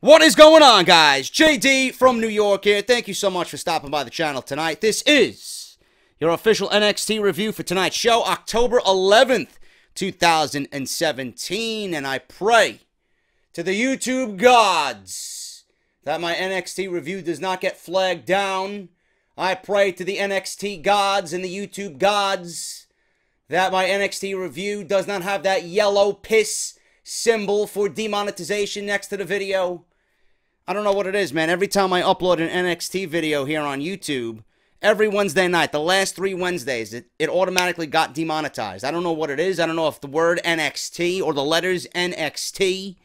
What is going on, guys? JD from New York here. Thank you so much for stopping by the channel tonight. This is your official NXT review for tonight's show, October 11th, 2017. And I pray to the YouTube gods that my NXT review does not get flagged down. I pray to the NXT gods and the YouTube gods that my NXT review does not have that yellow piss symbol for demonetization next to the video. I don't know what it is, man. Every time I upload an NXT video here on YouTube, every Wednesday night, the last 3 Wednesdays, it automatically got demonetized. I don't know what it is. I don't know if the word NXT or the letters NXT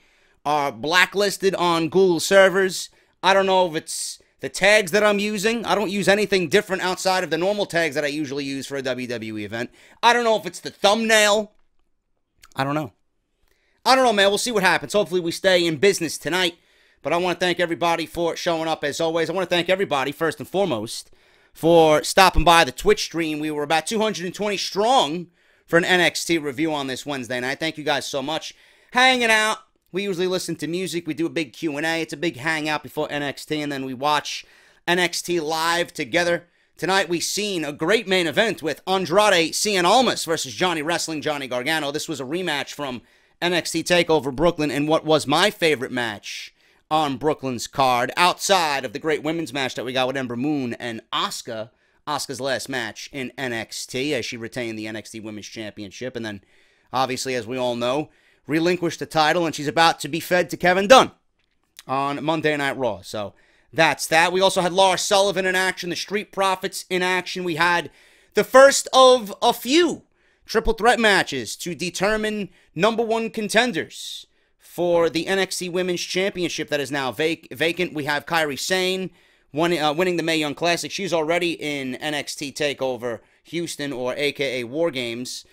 are blacklisted on Google servers. I don't know if it's the tags that I'm using. I don't use anything different outside of the normal tags that I usually use for a WWE event. I don't know if it's the thumbnail. I don't know. I don't know, man. We'll see what happens. Hopefully we stay in business tonight. But I want to thank everybody for showing up as always. I want to thank everybody, first and foremost, for stopping by the Twitch stream. We were about 220 strong for an NXT review on this Wednesday night. Thank you guys so much. Hanging out. We usually listen to music. We do a big Q&A. It's a big hangout before NXT, and then we watch NXT live together. Tonight we seen a great main event with Andrade Cien Almas versus Johnny Wrestling Johnny Gargano. This was a rematch from NXT TakeOver Brooklyn in what was my favorite match on Brooklyn's card, outside of the great women's match that we got with Ember Moon and Asuka. Asuka's last match in NXT as she retained the NXT Women's Championship, and then, obviously, as we all know, relinquished the title, and she's about to be fed to Kevin Dunn on Monday Night Raw. So that's that. We also had Lars Sullivan in action, the Street Profits in action. We had the first of a few triple threat matches to determine #1 contenders for the NXT Women's Championship that is now vacant. We have Kairi Sane winning the Mae Young Classic. She's already in NXT TakeOver Houston, or AKA War Games,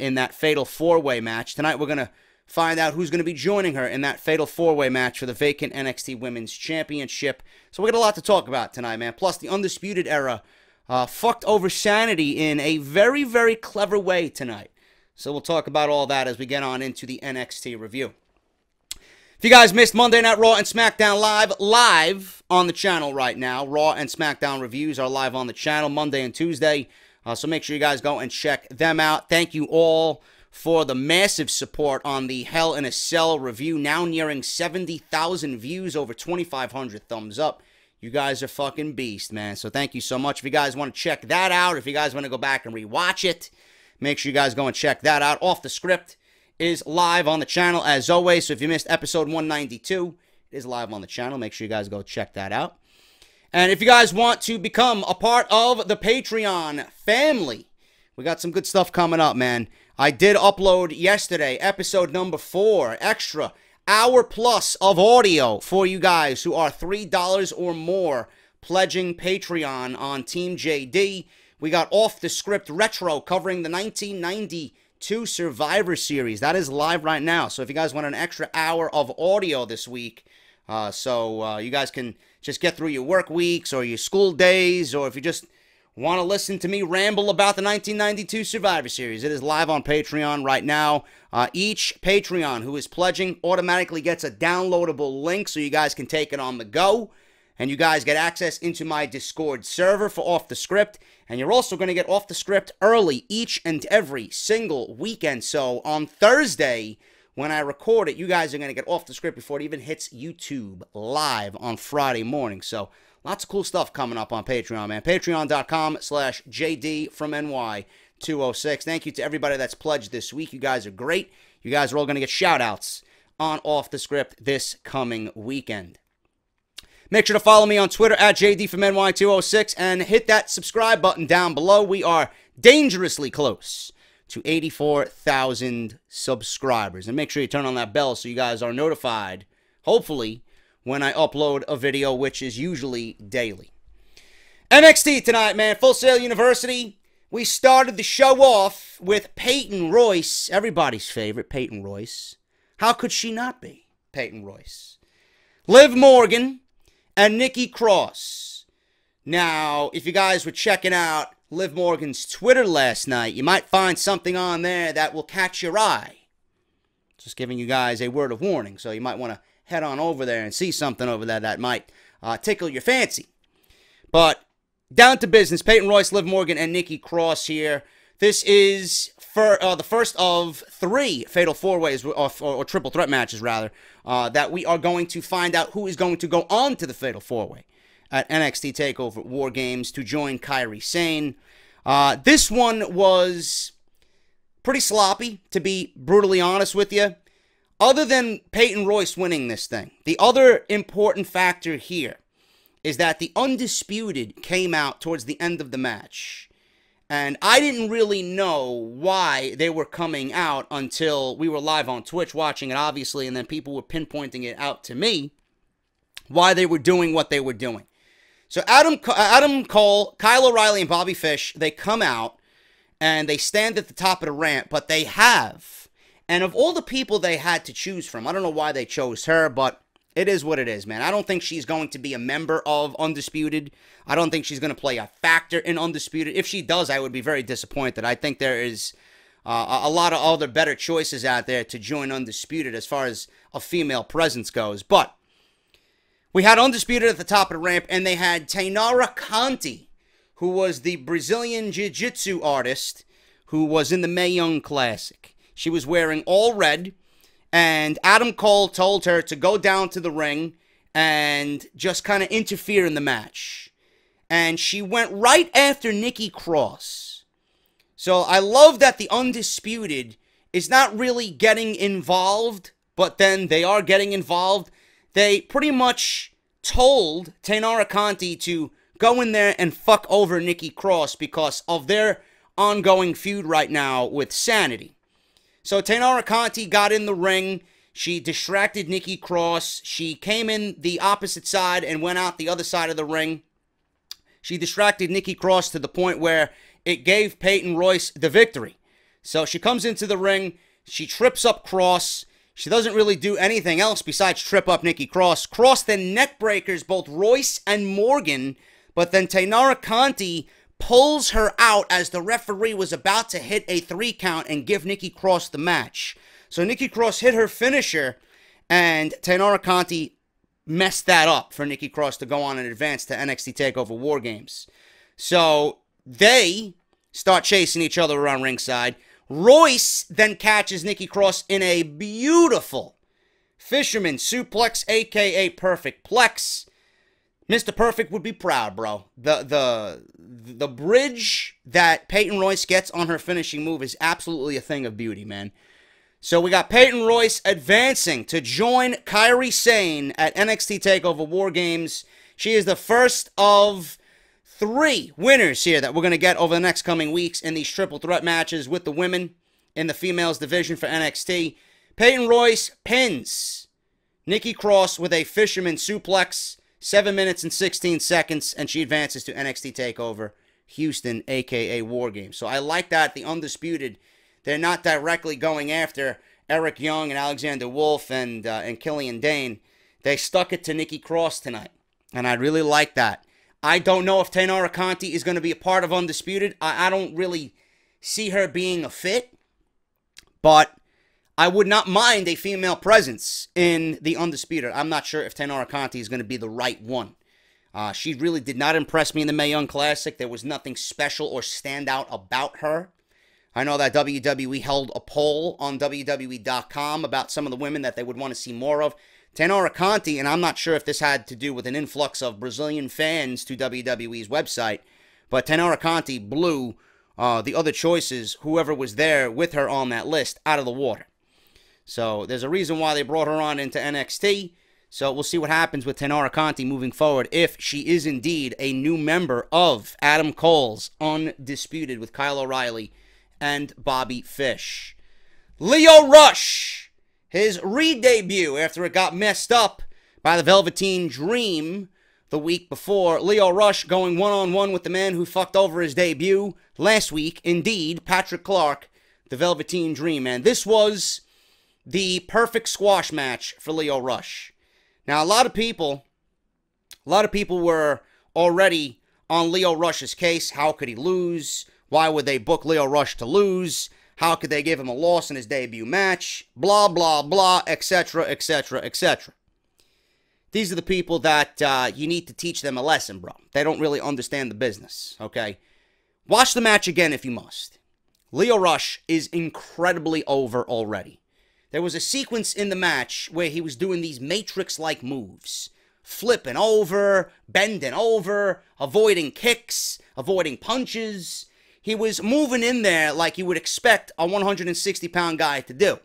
in that Fatal 4-Way match. Tonight we're going to find out who's going to be joining her in that Fatal 4-Way match for the vacant NXT Women's Championship. So we got a lot to talk about tonight, man. Plus, the Undisputed Era fucked over Sanity in a very, very clever way tonight. So we'll talk about all that as we get on into the NXT review. If you guys missed Monday Night Raw and SmackDown live on the channel right now. Raw and SmackDown reviews are live on the channel Monday and Tuesday. So make sure you guys go and check them out. Thank you all for the massive support on the Hell in a Cell review. Now nearing 70,000 views, over 2,500 thumbs up. You guys are fucking beast, man. So thank you so much. If you guys want to check that out, if you guys want to go back and rewatch it, make sure you guys go and check that out. Off the Script is live on the channel as always. So if you missed episode 192, it is live on the channel. Make sure you guys go check that out. And if you guys want to become a part of the Patreon family, we got some good stuff coming up, man. I did upload yesterday episode number 4, extra hour plus of audio for you guys who are $3 or more pledging Patreon on Team JD. We got Off the Script Retro covering the 1992 Survivor Series. That is live right now. So if you guys want an extra hour of audio this week, you guys can just get through your work weeks or your school days, or if you just want to listen to me ramble about the 1992 Survivor Series, it is live on Patreon right now. Each Patreon who is pledging automatically gets a downloadable link so you guys can take it on the go. And you guys get access into my Discord server for Off the Script. And you're also going to get Off the Script early each and every single weekend. So on Thursday, when I record it, you guys are going to get Off the Script before it even hits YouTube live on Friday morning. So lots of cool stuff coming up on Patreon, man. Patreon.com/JD206. Thank you to everybody that's pledged this week. You guys are great. You guys are all going to get shout-outs on Off the Script this coming weekend. Make sure to follow me on Twitter at JDFROMNY206 and hit that subscribe button down below. We are dangerously close to 84,000 subscribers. And make sure you turn on that bell so you guys are notified, hopefully, when I upload a video, which is usually daily. NXT tonight, man. Full Sail University. We started the show off with Peyton Royce, everybody's favorite, Peyton Royce. How could she not be Peyton Royce? Liv Morgan and Nikki Cross. Now, if you guys were checking out Liv Morgan's Twitter last night, you might find something on there that will catch your eye. Just giving you guys a word of warning, so you might want to head on over there and see something over there that might tickle your fancy. But down to business. Peyton Royce, Liv Morgan, and Nikki Cross here. This is for the first of 3 Fatal 4-Ways, or Triple Threat matches, rather, that we are going to find out who is going to go on to the Fatal 4-Way at NXT TakeOver War Games to join Kairi Sane. This one was pretty sloppy, to be brutally honest with you. Other than Peyton Royce winning this thing, the other important factor here is that the Undisputed came out towards the end of the match. And I didn't really know why they were coming out until we were live on Twitch watching it, obviously, and then people were pinpointing it out to me, why they were doing what they were doing. So Adam Cole, Kyle O'Reilly, and Bobby Fish, they come out, and they stand at the top of the ramp, but they have, and of all the people they had to choose from, I don't know why they chose her, but it is what it is, man. I don't think she's going to be a member of Undisputed. I don't think she's going to play a factor in Undisputed. If she does, I would be very disappointed. I think there is a lot of other better choices out there to join Undisputed as far as a female presence goes. But we had Undisputed at the top of the ramp, and they had Tainara Conti, who was the Brazilian Jiu-Jitsu artist who was in the Mae Young Classic. She was wearing all red. And Adam Cole told her to go down to the ring and just kind of interfere in the match. And she went right after Nikki Cross. So I love that the Undisputed is not really getting involved, but then they are getting involved. They pretty much told Tainara Conti to go in there and fuck over Nikki Cross because of their ongoing feud right now with Sanity. So Tainara Conti got in the ring. She distracted Nikki Cross. She came in the opposite side and went out the other side of the ring. She distracted Nikki Cross to the point where it gave Peyton Royce the victory. So she comes into the ring. She trips up Cross. She doesn't really do anything else besides trip up Nikki Cross. Cross then neck breakers both Royce and Morgan. But then Tainara Conti pulls her out as the referee was about to hit a 3 count and give Nikki Cross the match. So Nikki Cross hit her finisher, and Tainara Conti messed that up for Nikki Cross to go on and advance to NXT TakeOver War Games. So they start chasing each other around ringside. Royce then catches Nikki Cross in a beautiful fisherman suplex, a.k.a. Perfect Plex. Mr. Perfect would be proud, bro. The bridge that Peyton Royce gets on her finishing move is absolutely a thing of beauty, man. So we got Peyton Royce advancing to join Kairi Sane at NXT TakeOver War Games. She is the first of 3 winners here that we're going to get over the next coming weeks in these triple threat matches with the women in the females division for NXT. Peyton Royce pins Nikki Cross with a fisherman suplex. 7 minutes and 16 seconds, and she advances to NXT TakeOver Houston, a.k.a. War Games. So I like that. The Undisputed, they're not directly going after Eric Young and Alexander Wolf and Killian Dane. They stuck it to Nikki Cross tonight, and I really like that. I don't know if Tainara Conti is going to be a part of Undisputed. I don't really see her being a fit, but I would not mind a female presence in the Undisputed. I'm not sure if Tainara Conti is going to be the right one. She really did not impress me in the Mae Young Classic. There was nothing special or standout about her. I know that WWE held a poll on WWE.com about some of the women that they would want to see more of. Tainara Conti, and I'm not sure if this had to do with an influx of Brazilian fans to WWE's website, but Tainara Conti blew the other choices, whoever was there with her on that list, out of the water. So there's a reason why they brought her on into NXT. So we'll see what happens with Tainara Conti moving forward if she is indeed a new member of Adam Cole's Undisputed with Kyle O'Reilly and Bobby Fish. Lio Rush, his re-debut after it got messed up by the Velveteen Dream the week before. Lio Rush going one-on-one with the man who fucked over his debut last week. Indeed, Patrick Clark, the Velveteen Dream, man. This was the perfect squash match for Lio Rush. Now, a lot of people were already on Lio Rush's case. How could he lose? Why would they book Lio Rush to lose? How could they give him a loss in his debut match? Blah, blah, blah, etc., etc., etc. These are the people that you need to teach them a lesson, bro. They don't really understand the business, okay? Watch the match again if you must. Lio Rush is incredibly over already. There was a sequence in the match where he was doing these Matrix-like moves. Flipping over, bending over, avoiding kicks, avoiding punches. He was moving in there like you would expect a 160-pound guy to do.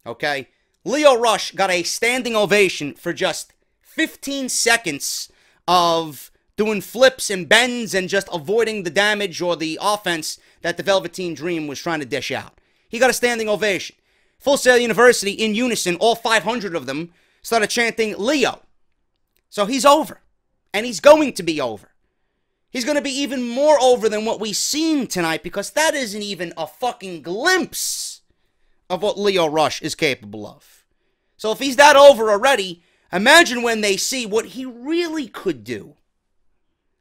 Okay? Lio Rush got a standing ovation for just 15 seconds of doing flips and bends and just avoiding the damage or the offense that the Velveteen Dream was trying to dish out. He got a standing ovation. Full Sail University, in unison, all 500 of them, started chanting Lio. So he's over. And he's going to be over. He's going to be even more over than what we've seen tonight, because that isn't even a fucking glimpse of what Lio Rush is capable of. So if he's that over already, imagine when they see what he really could do.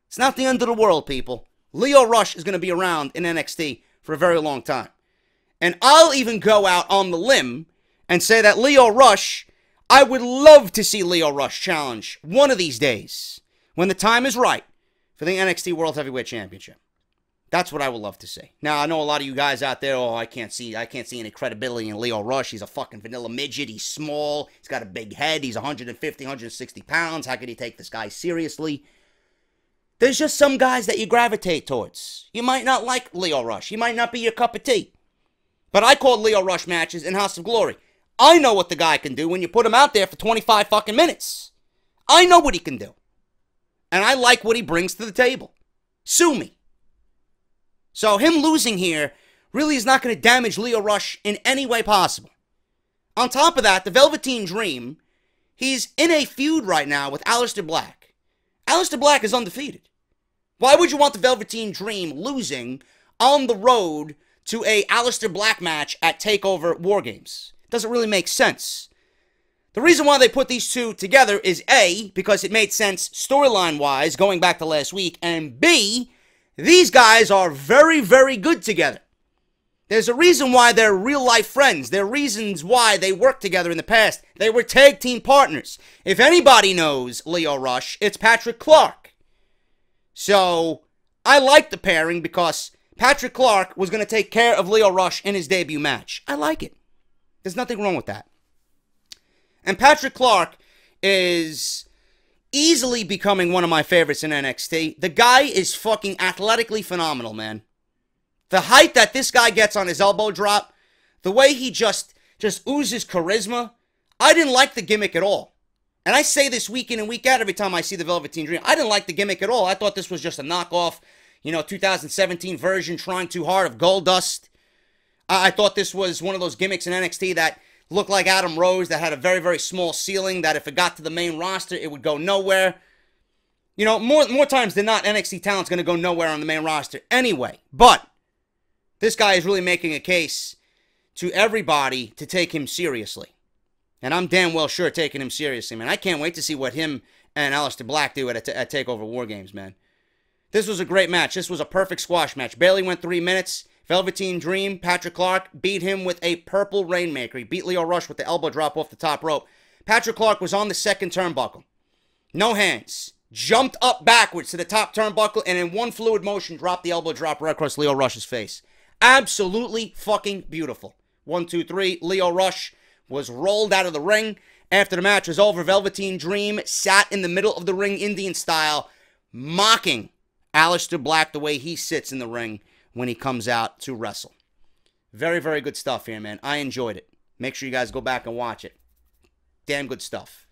It's not the end of the world, people. Lio Rush is going to be around in NXT for a very long time. And I'll even go out on the limb and say that Lio Rush, I would love to see Lio Rush challenge one of these days, when the time is right, for the NXT World Heavyweight Championship. That's what I would love to see. Now, I know a lot of you guys out there, oh, I can't see any credibility in Lio Rush. He's a fucking vanilla midget. He's small. He's got a big head. He's 150, 160 pounds. How could he take this guy seriously? There's just some guys that you gravitate towards. You might not like Lio Rush. He might not be your cup of tea. But I called Lio Rush matches in House of Glory. I know what the guy can do when you put him out there for 25 fucking minutes. I know what he can do. And I like what he brings to the table. Sue me. So him losing here really is not going to damage Lio Rush in any way possible. On top of that, the Velveteen Dream, he's in a feud right now with Aleister Black. Aleister Black is undefeated. Why would you want the Velveteen Dream losing on the road to a Aleister Black match at TakeOver War Games? Doesn't really make sense. The reason why they put these two together is A, because it made sense storyline-wise going back to last week, and B, these guys are very, very good together. There's a reason why they're real-life friends. There are reasons why they worked together in the past. They were tag team partners. If anybody knows Lio Rush, it's Patrick Clark. So, I like the pairing because Patrick Clark was going to take care of Lio Rush in his debut match. I like it. There's nothing wrong with that. And Patrick Clark is easily becoming one of my favorites in NXT. The guy is fucking athletically phenomenal, man. The height that this guy gets on his elbow drop, the way he just oozes charisma, I didn't like the gimmick at all. And I say this week in and week out every time I see the Velveteen Dream. I didn't like the gimmick at all. I thought this was just a knockoff, 2017 version trying too hard of Goldust. I thought this was one of those gimmicks in NXT that looked like Adam Rose, that had a very, very small ceiling, that if it got to the main roster, it would go nowhere. More times than not, NXT talent's going to go nowhere on the main roster anyway. But this guy is really making a case to everybody to take him seriously. And I'm damn well sure taking him seriously, man. I can't wait to see what him and Aleister Black do at TakeOver War Games, man. This was a great match. This was a perfect squash match. Barely went 3 minutes. Velveteen Dream, Patrick Clark, beat him with a purple Rainmaker. He beat Lio Rush with the elbow drop off the top rope. Patrick Clark was on the second turnbuckle. No hands. Jumped up backwards to the top turnbuckle and in one fluid motion dropped the elbow drop right across Lio Rush's face. Absolutely fucking beautiful. 1, 2, 3. Lio Rush was rolled out of the ring. After the match was over, Velveteen Dream sat in the middle of the ring Indian style, mocking Aleister Black the way he sits in the ring when he comes out to wrestle. Very, very good stuff here, man. I enjoyed it. Make sure you guys go back and watch it. Damn good stuff.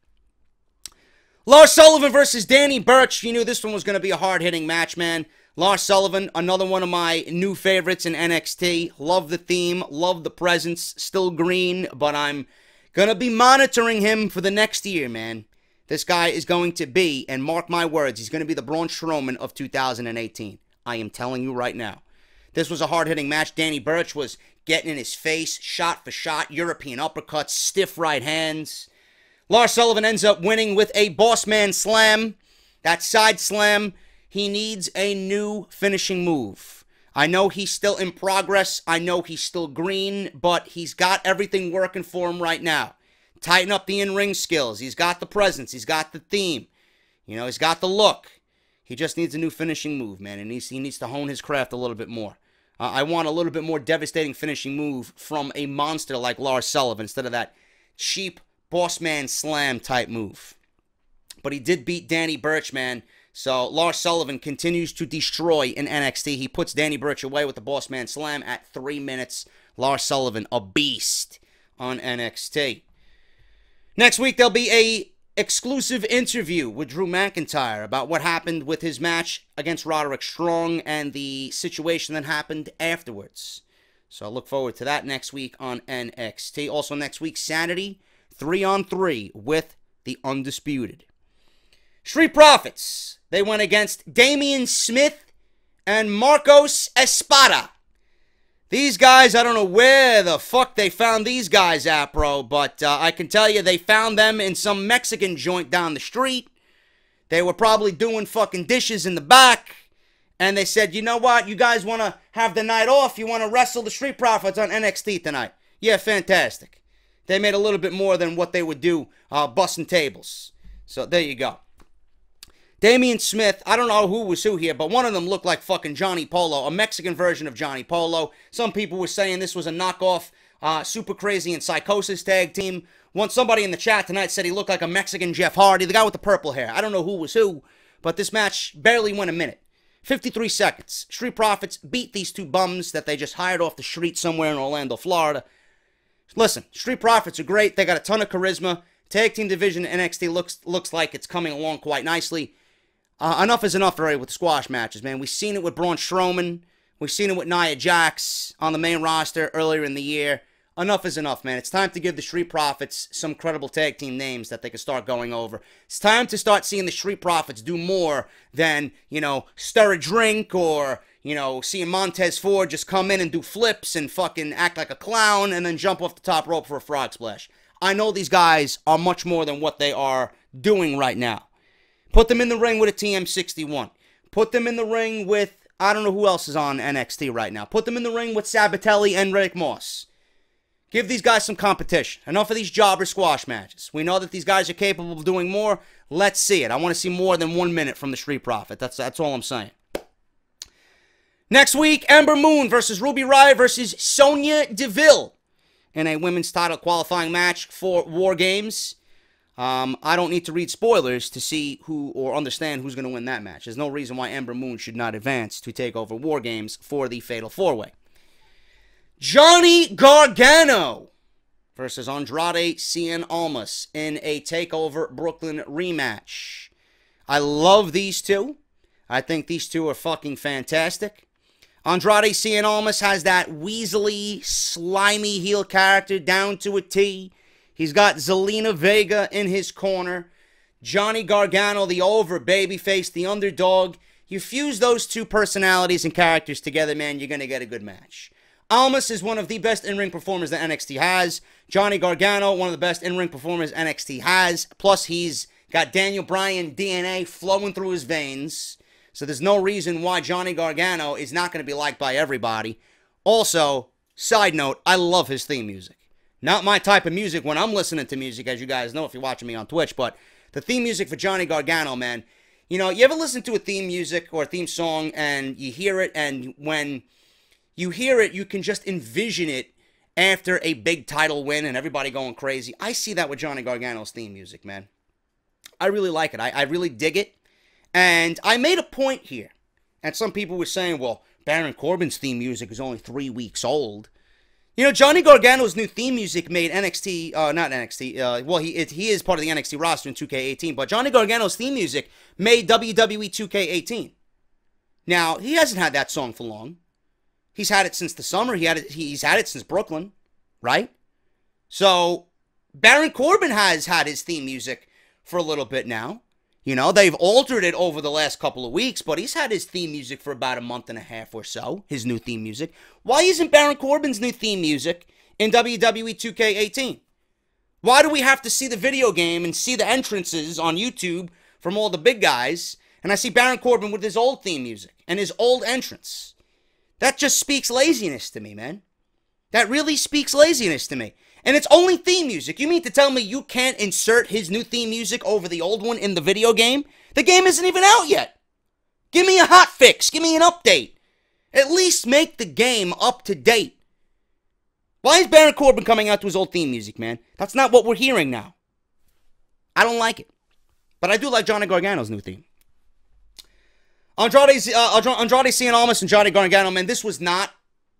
Lars Sullivan versus Danny Burch. You knew this one was going to be a hard-hitting match, man. Lars Sullivan, another one of my new favorites in NXT. Love the theme. Love the presence. Still green, but I'm going to be monitoring him for the next year, man. This guy is going to be, and mark my words, he's going to be the Braun Strowman of 2018. I am telling you right now. This was a hard-hitting match. Danny Burch was getting in his face, shot for shot, European uppercuts, stiff right hands. Lars Sullivan ends up winning with a bossman slam. That side slam, he needs a new finishing move. I know he's still in progress. I know he's still green, but he's got everything working for him right now. tighten up the in-ring skills. He's got the presence. He's got the theme. You know, he's got the look. He just needs a new finishing move, man. And he needs to hone his craft a little bit more. I want a little bit more devastating finishing move from a monster like Lars Sullivan instead of that cheap boss man slam type move. But he did beat Danny Burch, man. So Lars Sullivan continues to destroy in NXT. He puts Danny Burch away with the boss man slam at 3 minutes. Lars Sullivan, a beast on NXT. Next week, there'll be a exclusive interview with Drew McIntyre about what happened with his match against Roderick Strong and the situation that happened afterwards. So I look forward to that next week on NXT. Also next week, Saturday, 3-on-3 with the Undisputed. Street Profits, they went against Damian Smith and Marcos Espada. These guys, I don't know where the fuck they found these guys at, bro, but I can tell you they found them in some Mexican joint down the street. They were probably doing fucking dishes in the back, and they said, you know what, you guys want to have the night off? You want to wrestle the Street Profits on NXT tonight? Yeah, fantastic. They made a little bit more than what they would do bussing tables. So there you go. Damian Smith, I don't know who was who here, but one of them looked like fucking Johnny Polo, a Mexican version of Johnny Polo. Some people were saying this was a knockoff Super Crazy and Psychosis tag team. Somebody in the chat tonight said he looked like a Mexican Jeff Hardy, the guy with the purple hair. I don't know who was who, but this match barely went a minute. 53 seconds. Street Profits beat these two bums that they just hired off the street somewhere in Orlando, Florida. Listen, Street Profits are great. They got a ton of charisma. Tag team division NXT looks like it's coming along quite nicely. Enough is enough already with the squash matches, man. We've seen it with Braun Strowman. We've seen it with Nia Jax on the main roster earlier in the year. Enough is enough, man. It's time to give the Street Profits some credible tag team names that they can start going over. It's time to start seeing the Street Profits do more than, you know, stir a drink or, you know, seeing Montez Ford just come in and do flips and fucking act like a clown and then jump off the top rope for a frog splash. I know these guys are much more than what they are doing right now. Put them in the ring with a TM61. Put them in the ring with, I don't know who else is on NXT right now. Put them in the ring with Sabatelli and Rick Moss. Give these guys some competition. Enough of these jobber squash matches. We know that these guys are capable of doing more. Let's see it. I want to see more than 1 minute from the Street Profit. That's all I'm saying. Next week, Ember Moon versus Ruby Riott versus Sonya Deville in a women's title qualifying match for War Games. I don't need to read spoilers to see who or understand who's going to win that match. There's no reason why Ember Moon should not advance to take over War Games for the Fatal 4-Way. Johnny Gargano versus Andrade Cien Almas in a TakeOver Brooklyn rematch. I love these two. I think these two are fucking fantastic. Andrade Cien Almas has that weaselly, slimy heel character down to a T. He's got Zelina Vega in his corner. Johnny Gargano, the over babyface, the underdog. You fuse those two personalities and characters together, man, you're going to get a good match. Almas is one of the best in-ring performers that NXT has. Johnny Gargano, one of the best in-ring performers NXT has. Plus, he's got Daniel Bryan DNA flowing through his veins. So there's no reason why Johnny Gargano is not going to be liked by everybody. Also, side note, I love his theme music. Not my type of music when I'm listening to music, as you guys know if you're watching me on Twitch, but the theme music for Johnny Gargano, man. You know, you ever listen to a theme music or a theme song and you hear it, and when you hear it, you can just envision it after a big title win and everybody going crazy. I see that with Johnny Gargano's theme music, man. I really like it. I really dig it. And I made a point here, and some people were saying, well, Baron Corbin's theme music is only 3 weeks old. You know, Johnny Gargano's new theme music made NXT, not NXT, well, he is part of the NXT roster in 2K18, but Johnny Gargano's theme music made WWE 2K18. Now, he hasn't had that song for long. He's had it since the summer. He's had it since Brooklyn, right? So, Baron Corbin has had his theme music for a little bit now. You know, they've altered it over the last couple of weeks, but he's had his theme music for about a month and a half or so, his new theme music. Why isn't Baron Corbin's new theme music in WWE 2K18? Why do we have to see the video game and see the entrances on YouTube from all the big guys, and I see Baron Corbin with his old theme music and his old entrance? That just speaks laziness to me, man. That really speaks laziness to me. And it's only theme music. You mean to tell me you can't insert his new theme music over the old one in the video game? The game isn't even out yet. Give me a hot fix. Give me an update. At least make the game up to date. Why is Baron Corbin coming out to his old theme music, man? That's not what we're hearing now. I don't like it. But I do like Johnny Gargano's new theme. Andrade Cien Almas and Johnny Gargano, man, this was not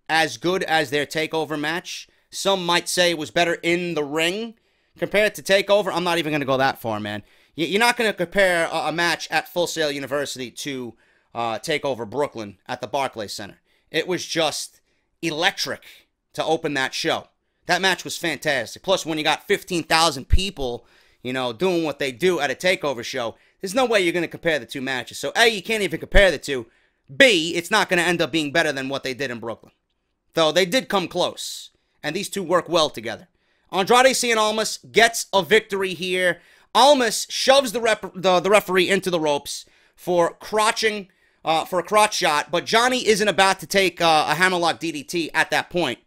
as good as their TakeOver match. Some might say it was better in the ring compared to TakeOver. I'm not even going to go that far, man. You're not going to compare a match at Full Sail University to TakeOver Brooklyn at the Barclays Center. It was just electric to open that show. That match was fantastic. Plus, when you got 15,000 people, you know, doing what they do at a TakeOver show, there's no way you're going to compare the two matches. So, A, you can't even compare the two. B, it's not going to end up being better than what they did in Brooklyn. Though they did come close. And these two work well together. Andrade Cien Almas gets a victory here. Almas shoves the referee into the ropes for a crotch shot. But Johnny isn't about to take a hammerlock DDT at that point.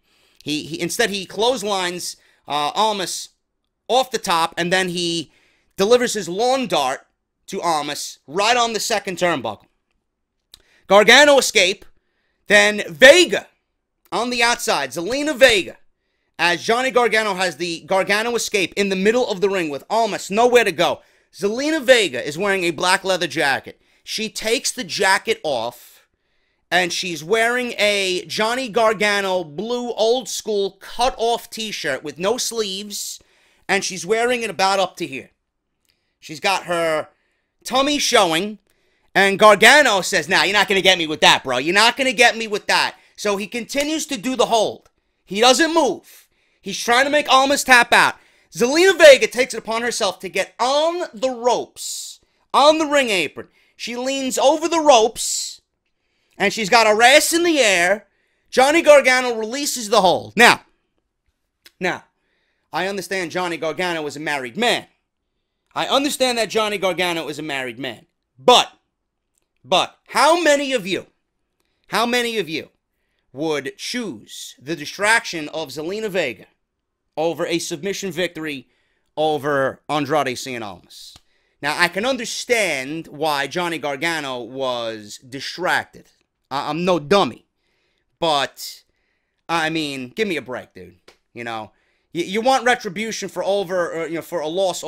Instead, he clotheslines Almas off the top. And then he delivers his lawn dart to Almas right on the second turnbuckle. Gargano escape. Then Vega on the outside. Zelina Vega. As Johnny Gargano has the Gargano escape in the middle of the ring with Almas nowhere to go. Zelina Vega is wearing a black leather jacket. She takes the jacket off. And she's wearing a Johnny Gargano blue old school cut off t-shirt with no sleeves. And she's wearing it about up to here. She's got her tummy showing, and Gargano says, nah, you're not going to get me with that, bro. You're not going to get me with that. So he continues to do the hold. He doesn't move. He's trying to make Almas tap out. Zelina Vega takes it upon herself to get on the ropes, on the ring apron. She leans over the ropes, and she's got her ass in the air. Johnny Gargano releases the hold. Now, I understand Johnny Gargano is a married man. I understand that Johnny Gargano is a married man. But, how many of you would choose the distraction of Zelina Vega over a submission victory over Andrade Cien Almas? Now, I can understand why Johnny Gargano was distracted. I'm no dummy. But, I mean, give me a break, dude. You know, you want retribution for for a loss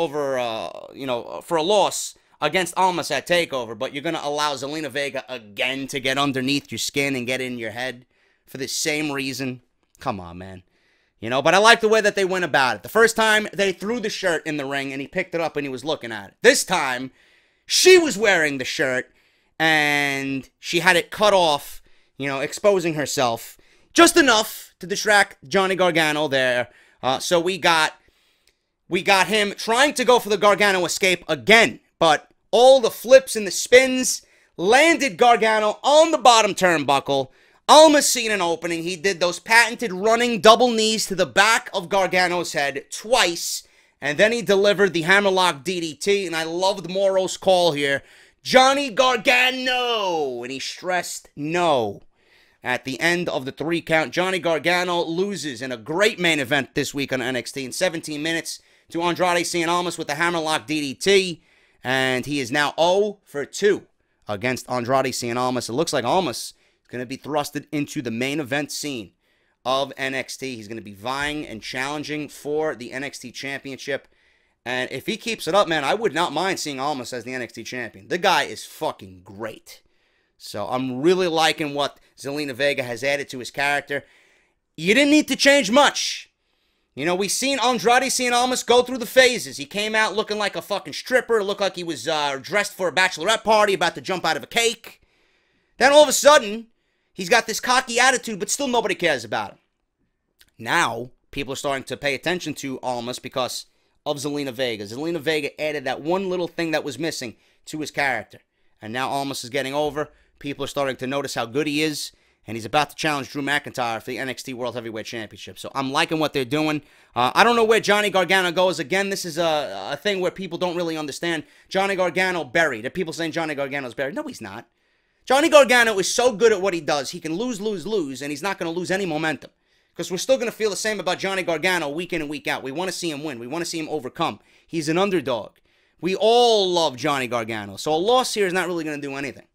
against Almas at TakeOver, but you're going to allow Zelina Vega again to get underneath your skin and get in your head for the same reason? Come on, man. You know, but I like the way that they went about it. The first time, they threw the shirt in the ring, and he picked it up, and he was looking at it. This time, she was wearing the shirt, and she had it cut off, you know, exposing herself. Just enough to distract Johnny Gargano there. So we got him trying to go for the Gargano escape again. But all the flips and the spins landed Gargano on the bottom turnbuckle. Almas seen an opening. He did those patented running double knees to the back of Gargano's head twice. And then he delivered the hammerlock DDT. And I loved Moro's call here. Johnny Gargano! And he stressed no. At the end of the 3 count, Johnny Gargano loses in a great main event this week on NXT in 17 minutes to Andrade Cien Almas with the hammerlock DDT. And he is now 0 for 2 against Andrade Cien Almas. It looks like Almas is going to be thrusted into the main event scene of NXT. He's going to be vying and challenging for the NXT Championship. And if he keeps it up, man, I would not mind seeing Almas as the NXT Champion. The guy is fucking great. So I'm really liking what Zelina Vega has added to his character. You didn't need to change much. You know, we seen Andrade Cien Almas go through the phases. He came out looking like a fucking stripper. Looked like he was dressed for a bachelorette party, about to jump out of a cake. Then all of a sudden, he's got this cocky attitude, but still nobody cares about him. Now, people are starting to pay attention to Almas because of Zelina Vega. Zelina Vega added that one little thing that was missing to his character. And now Almas is getting over. People are starting to notice how good he is. And he's about to challenge Drew McIntyre for the NXT World Heavyweight Championship. So I'm liking what they're doing. I don't know where Johnny Gargano goes. Again, this is a thing where people don't really understand. Johnny Gargano buried. Are people saying Johnny Gargano's buried? No, he's not. Johnny Gargano is so good at what he does. He can lose, and he's not going to lose any momentum. Because we're still going to feel the same about Johnny Gargano week in and week out. We want to see him win. We want to see him overcome. He's an underdog. We all love Johnny Gargano. So a loss here is not really going to do anything.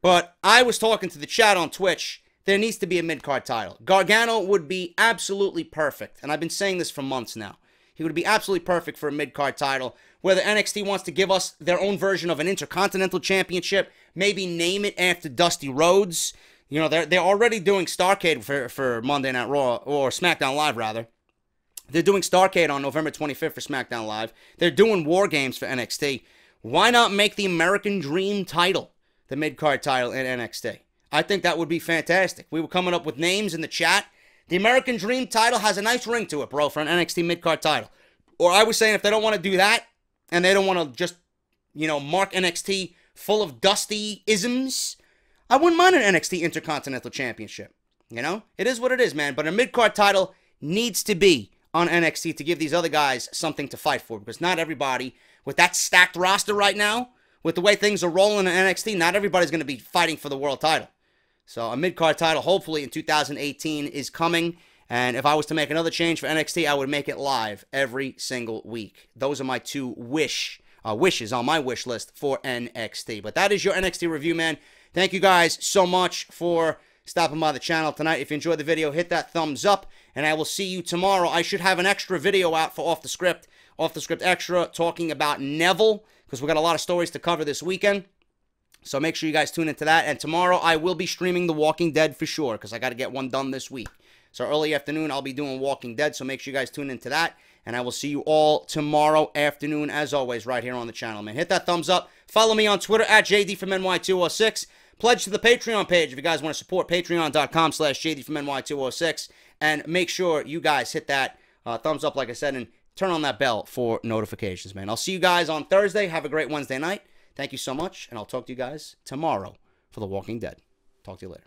But I was talking to the chat on Twitch. There needs to be a mid-card title. Gargano would be absolutely perfect. And I've been saying this for months now. He would be absolutely perfect for a mid-card title. Whether NXT wants to give us their own version of an Intercontinental Championship, maybe name it after Dusty Rhodes. You know, they're already doing Starrcade for Monday Night Raw, or SmackDown Live, rather. They're doing Starrcade on November 25th for SmackDown Live. They're doing War Games for NXT. Why not make the American Dream title the mid-card title in NXT? I think that would be fantastic. We were coming up with names in the chat. The American Dream title has a nice ring to it, bro, for an NXT mid-card title. Or I was saying if they don't want to do that, and they don't want to just, you know, mark NXT full of Dusty-isms, I wouldn't mind an NXT Intercontinental Championship. You know? It is what it is, man. But a mid-card title needs to be on NXT to give these other guys something to fight for. Because not everybody, with that stacked roster right now, with the way things are rolling in NXT, not everybody's going to be fighting for the world title. So a mid-card title, hopefully in 2018, is coming. And if I was to make another change for NXT, I would make it live every single week. Those are my two wishes on my wish list for NXT. But that is your NXT review, man. Thank you guys so much for stopping by the channel tonight. If you enjoyed the video, hit that thumbs up. And I will see you tomorrow. I should have an extra video out for Off the Script Extra, talking about Neville, because we got a lot of stories to cover this weekend. So make sure you guys tune into that. And tomorrow I will be streaming The Walking Dead for sure, because I got to get one done this week. So early afternoon I'll be doing Walking Dead, so make sure you guys tune into that. And I will see you all tomorrow afternoon, as always, right here on the channel, man. Hit that thumbs up. Follow me on Twitter at JDFROMNY206. Pledge to the Patreon page if you guys want to support. Patreon.com/JDFROMNY206. And make sure you guys hit that thumbs up, like I said, and turn on that bell for notifications, man. I'll see you guys on Thursday. Have a great Wednesday night. Thank you so much, and I'll talk to you guys tomorrow for The Walking Dead. Talk to you later.